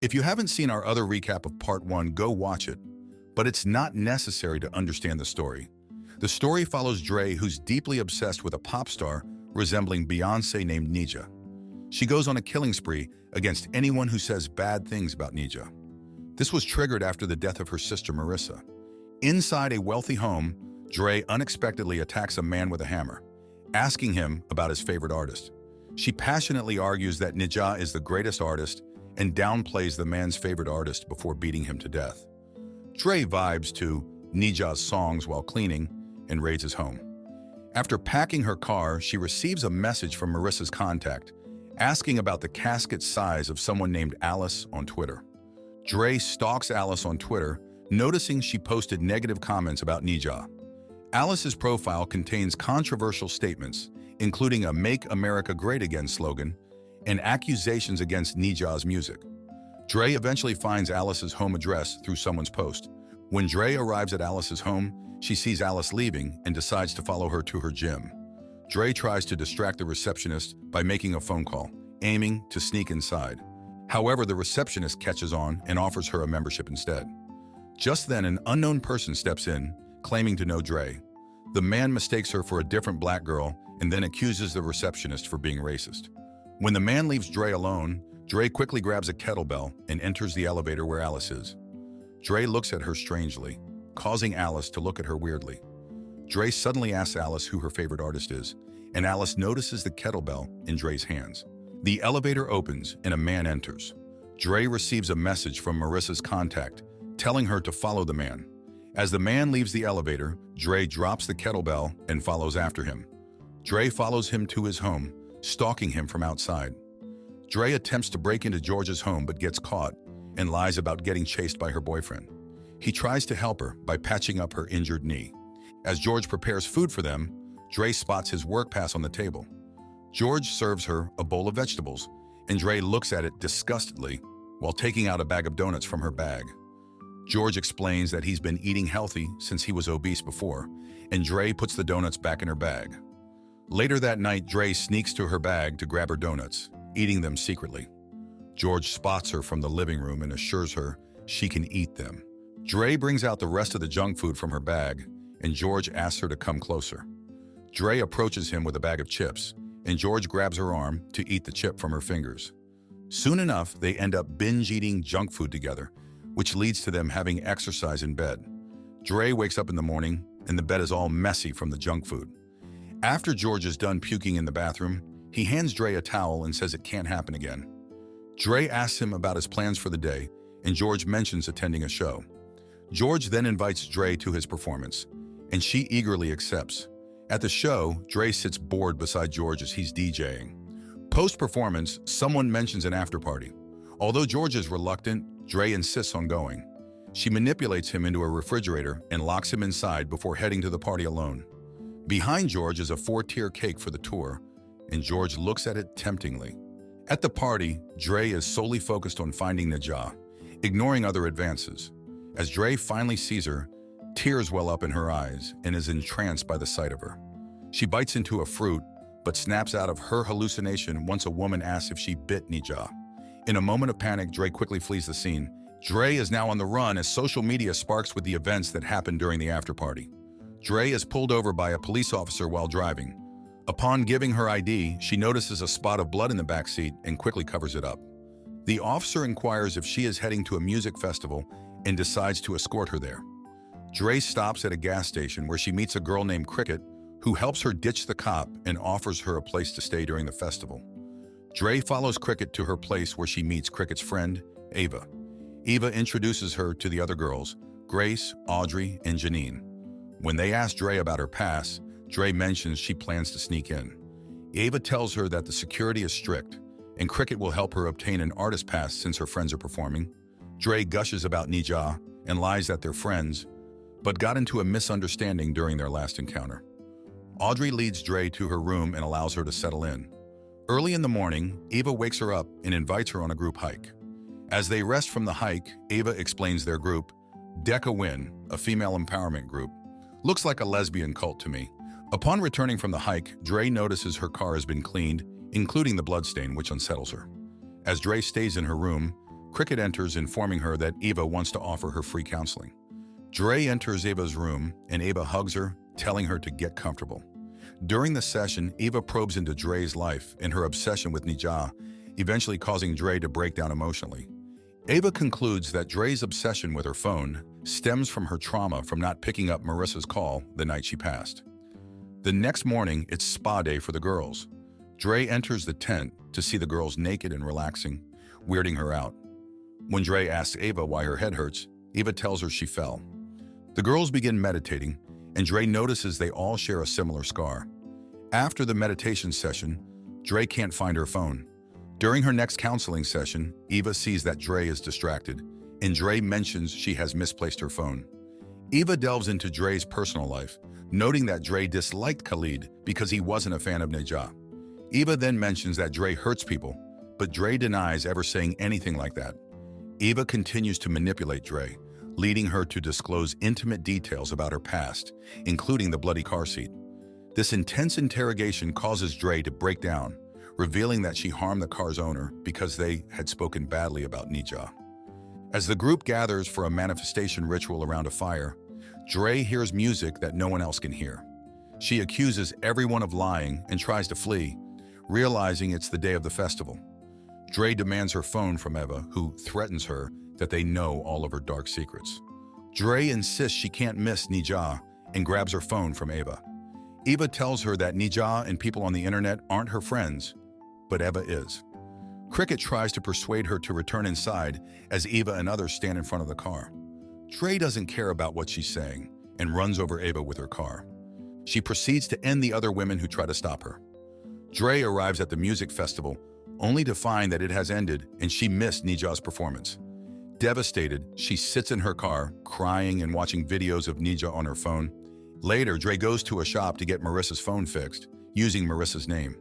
If you haven't seen our other recap of part 1, go watch it. But it's not necessary to understand the story. The story follows Dre, who's deeply obsessed with a pop star resembling Beyonce named Nija. She goes on a killing spree against anyone who says bad things about Nija. This was triggered after the death of her sister Marissa. Inside a wealthy home, Dre unexpectedly attacks a man with a hammer, asking him about his favorite artist. She passionately argues that Nija is the greatest artist and downplays the man's favorite artist before beating him to death. Dre vibes to Nija's songs while cleaning and raids his home. After packing her car, she receives a message from Marissa's contact, asking about the casket size of someone named Alice on Twitter. Dre stalks Alice on Twitter, noticing she posted negative comments about Nija. Alice's profile contains controversial statements, including a Make America Great Again slogan and accusations against Nija's music. Dre eventually finds Alice's home address through someone's post. When Dre arrives at Alice's home, she sees Alice leaving and decides to follow her to her gym. Dre tries to distract the receptionist by making a phone call, aiming to sneak inside. However, the receptionist catches on and offers her a membership instead. Just then, an unknown person steps in, claiming to know Dre. The man mistakes her for a different black girl and then accuses the receptionist for being racist. When the man leaves Dre alone, Dre quickly grabs a kettlebell and enters the elevator where Alice is. Dre looks at her strangely, causing Alice to look at her weirdly. Dre suddenly asks Alice who her favorite artist is, and Alice notices the kettlebell in Dre's hands. The elevator opens and a man enters. Dre receives a message from Marissa's contact, telling her to follow the man. As the man leaves the elevator, Dre drops the kettlebell and follows after him. Dre follows him to his home, stalking him from outside. Dre attempts to break into George's home but gets caught and lies about getting chased by her boyfriend. He tries to help her by patching up her injured knee. As George prepares food for them, Dre spots his work pass on the table. George serves her a bowl of vegetables, and Dre looks at it disgustedly while taking out a bag of donuts from her bag. George explains that he's been eating healthy since he was obese before, and Dre puts the donuts back in her bag. Later that night, Dre sneaks to her bag to grab her donuts, eating them secretly. George spots her from the living room and assures her she can eat them. Dre brings out the rest of the junk food from her bag, and George asks her to come closer. Dre approaches him with a bag of chips, and George grabs her arm to eat the chip from her fingers. Soon enough, they end up binge-eating junk food together, which leads to them having exercise in bed. Dre wakes up in the morning, and the bed is all messy from the junk food. After George is done puking in the bathroom, he hands Dre a towel and says it can't happen again. Dre asks him about his plans for the day, and George mentions attending a show. George then invites Dre to his performance, and she eagerly accepts. At the show, Dre sits bored beside George as he's DJing. Post-performance, someone mentions an after-party. Although George is reluctant, Dre insists on going. She manipulates him into a refrigerator and locks him inside before heading to the party alone. Behind George is a 4-tier cake for the tour, and George looks at it temptingly. At the party, Dre is solely focused on finding Nija, ignoring other advances. As Dre finally sees her, tears well up in her eyes and is entranced by the sight of her. She bites into a fruit, but snaps out of her hallucination once a woman asks if she bit Nija. In a moment of panic, Dre quickly flees the scene. Dre is now on the run as social media sparks with the events that happened during the after-party. Dre is pulled over by a police officer while driving. Upon giving her ID, she notices a spot of blood in the backseat and quickly covers it up. The officer inquires if she is heading to a music festival and decides to escort her there. Dre stops at a gas station where she meets a girl named Cricket who helps her ditch the cop and offers her a place to stay during the festival. Dre follows Cricket to her place where she meets Cricket's friend, Ava. Ava introduces her to the other girls, Grace, Audrey, and Janine. When they ask Dre about her past, Dre mentions she plans to sneak in. Ava tells her that the security is strict, and Cricket will help her obtain an artist pass since her friends are performing. Dre gushes about Nija and lies that they're friends, but got into a misunderstanding during their last encounter. Audrey leads Dre to her room and allows her to settle in. Early in the morning, Ava wakes her up and invites her on a group hike. As they rest from the hike, Ava explains their group, Deca Win, a female empowerment group. Looks like a lesbian cult to me. Upon returning from the hike, Dre notices her car has been cleaned, including the bloodstain, which unsettles her. As Dre stays in her room, Cricket enters, informing her that Eva wants to offer her free counseling. Dre enters Eva's room, and Eva hugs her, telling her to get comfortable. During the session, Eva probes into Dre's life and her obsession with Nija, eventually causing Dre to break down emotionally. Eva concludes that Dre's obsession with her phone stems from her trauma from not picking up Marissa's call the night she passed. The next morning, it's spa day for the girls. Dre enters the tent to see the girls naked and relaxing, weirding her out. When Dre asks Eva why her head hurts, Eva tells her she fell. The girls begin meditating, and Dre notices they all share a similar scar. After the meditation session, Dre can't find her phone. During her next counseling session, Eva sees that Dre is distracted, and Dre mentions she has misplaced her phone. Eva delves into Dre's personal life, noting that Dre disliked Khalid because he wasn't a fan of Nija. Eva then mentions that Dre hurts people, but Dre denies ever saying anything like that. Eva continues to manipulate Dre, leading her to disclose intimate details about her past, including the bloody car seat. This intense interrogation causes Dre to break down, revealing that she harmed the car's owner because they had spoken badly about Nija. As the group gathers for a manifestation ritual around a fire, Dre hears music that no one else can hear. She accuses everyone of lying and tries to flee, realizing it's the day of the festival. Dre demands her phone from Eva, who threatens her that they know all of her dark secrets. Dre insists she can't miss Nija and grabs her phone from Eva. Eva tells her that Nija and people on the internet aren't her friends, but Eva is. Cricket tries to persuade her to return inside as Eva and others stand in front of the car. Dre doesn't care about what she's saying and runs over Eva with her car. She proceeds to end the other women who try to stop her. Dre arrives at the music festival only to find that it has ended and she missed Nija's performance. Devastated, she sits in her car, crying and watching videos of Nija on her phone. Later, Dre goes to a shop to get Marissa's phone fixed, using Marissa's name.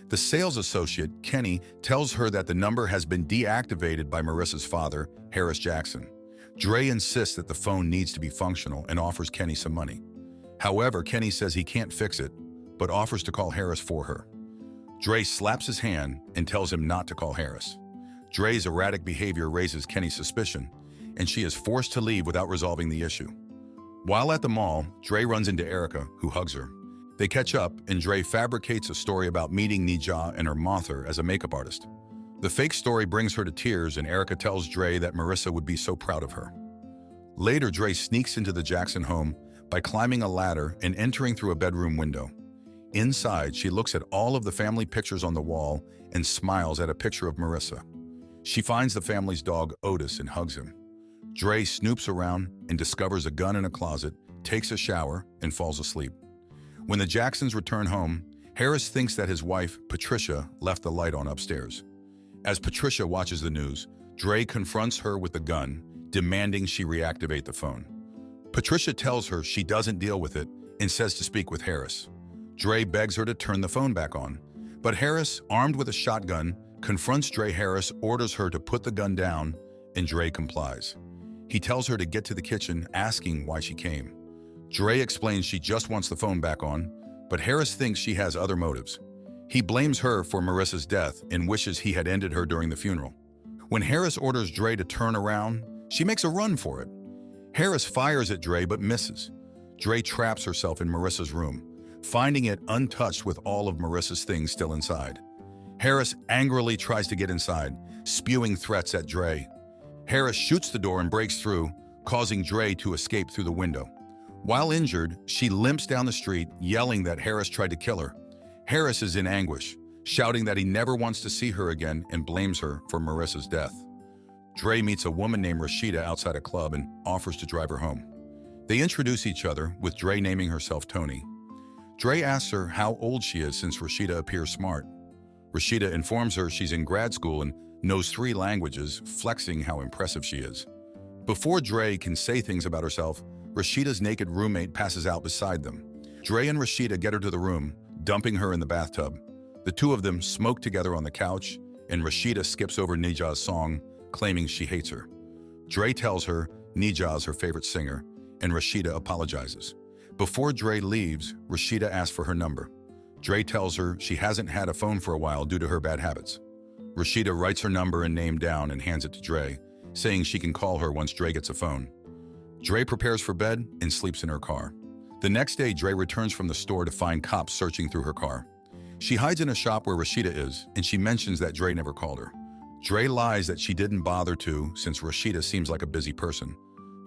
The sales associate, Kenny, tells her that the number has been deactivated by Marissa's father, Harris Jackson. Dre insists that the phone needs to be functional and offers Kenny some money. However, Kenny says he can't fix it, but offers to call Harris for her. Dre slaps his hand and tells him not to call Harris. Dre's erratic behavior raises Kenny's suspicion, and she is forced to leave without resolving the issue. While at the mall, Dre runs into Erica, who hugs her. They catch up, and Dre fabricates a story about meeting Nija and her mother as a makeup artist. The fake story brings her to tears, and Erica tells Dre that Marissa would be so proud of her. Later, Dre sneaks into the Jackson home by climbing a ladder and entering through a bedroom window. Inside, she looks at all of the family pictures on the wall and smiles at a picture of Marissa. She finds the family's dog, Otis, and hugs him. Dre snoops around and discovers a gun in a closet, takes a shower, and falls asleep. When the Jacksons return home, Harris thinks that his wife, Patricia, left the light on upstairs. As Patricia watches the news, Dre confronts her with the gun, demanding she reactivate the phone. Patricia tells her she doesn't deal with it and says to speak with Harris. Dre begs her to turn the phone back on, but Harris, armed with a shotgun, confronts Dre. Harris orders her to put the gun down, and Dre complies. He tells her to get to the kitchen, asking why she came. Dre explains she just wants the phone back on, but Harris thinks she has other motives. He blames her for Marissa's death and wishes he had ended her during the funeral. When Harris orders Dre to turn around, she makes a run for it. Harris fires at Dre but misses. Dre traps herself in Marissa's room, finding it untouched with all of Marissa's things still inside. Harris angrily tries to get inside, spewing threats at Dre. Harris shoots the door and breaks through, causing Dre to escape through the window. While injured, she limps down the street, yelling that Harris tried to kill her. Harris is in anguish, shouting that he never wants to see her again and blames her for Marissa's death. Dre meets a woman named Rashida outside a club and offers to drive her home. They introduce each other, with Dre naming herself Tony. Dre asks her how old she is since Rashida appears smart. Rashida informs her she's in grad school and knows 3 languages, flexing how impressive she is. Before Dre can say things about herself, Rashida's naked roommate passes out beside them. Dre and Rashida get her to the room, dumping her in the bathtub. The two of them smoke together on the couch, and Rashida skips over Nija's song, claiming she hates her. Dre tells her Nija is her favorite singer, and Rashida apologizes. Before Dre leaves, Rashida asks for her number. Dre tells her she hasn't had a phone for a while due to her bad habits. Rashida writes her number and name down and hands it to Dre, saying she can call her once Dre gets a phone. Dre prepares for bed and sleeps in her car. The next day, Dre returns from the store to find cops searching through her car. She hides in a shop where Rashida is, and she mentions that Dre never called her. Dre lies that she didn't bother to since Rashida seems like a busy person.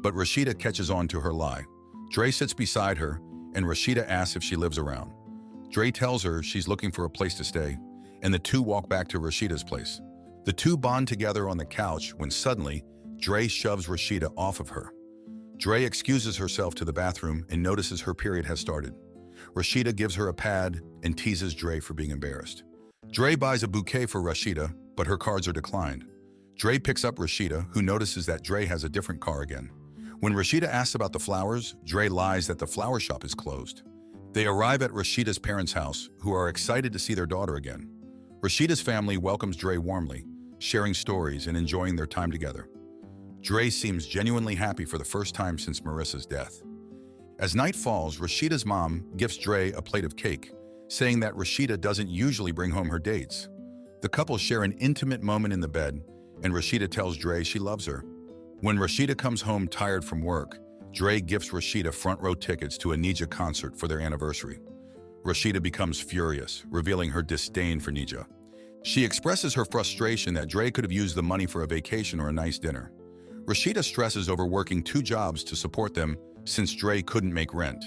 But Rashida catches on to her lie. Dre sits beside her, and Rashida asks if she lives around. Dre tells her she's looking for a place to stay, and the two walk back to Rashida's place. The two bond together on the couch when suddenly, Dre shoves Rashida off of her. Dre excuses herself to the bathroom and notices her period has started. Rashida gives her a pad and teases Dre for being embarrassed. Dre buys a bouquet for Rashida, but her cards are declined. Dre picks up Rashida, who notices that Dre has a different car again. When Rashida asks about the flowers, Dre lies that the flower shop is closed. They arrive at Rashida's parents' house, who are excited to see their daughter again. Rashida's family welcomes Dre warmly, sharing stories and enjoying their time together. Dre seems genuinely happy for the first time since Marissa's death. As night falls, Rashida's mom gifts Dre a plate of cake, saying that Rashida doesn't usually bring home her dates. The couple share an intimate moment in the bed, and Rashida tells Dre she loves her. When Rashida comes home tired from work, Dre gifts Rashida front-row tickets to a Nija concert for their anniversary. Rashida becomes furious, revealing her disdain for Nija. She expresses her frustration that Dre could have used the money for a vacation or a nice dinner. Rashida stresses over working 2 jobs to support them since Dre couldn't make rent.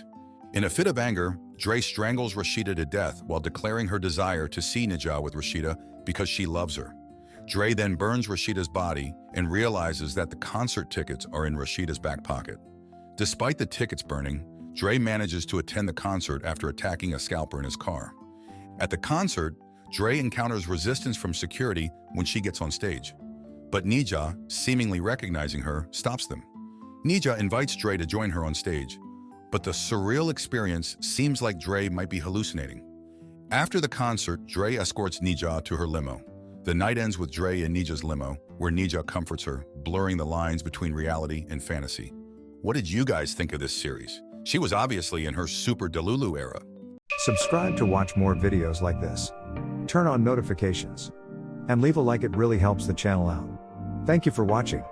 In a fit of anger, Dre strangles Rashida to death while declaring her desire to see Nija with Rashida because she loves her. Dre then burns Rashida's body and realizes that the concert tickets are in Rashida's back pocket. Despite the tickets burning, Dre manages to attend the concert after attacking a scalper in his car. At the concert, Dre encounters resistance from security when she gets on stage. But Nija, seemingly recognizing her, stops them. Nija invites Dre to join her on stage, but the surreal experience seems like Dre might be hallucinating. After the concert, Dre escorts Nija to her limo. The night ends with Dre in Nija's limo, where Nija comforts her, blurring the lines between reality and fantasy. What did you guys think of this series? She was obviously in her super Delulu era. Subscribe to watch more videos like this. Turn on notifications. And leave a like, it really helps the channel out. Thank you for watching.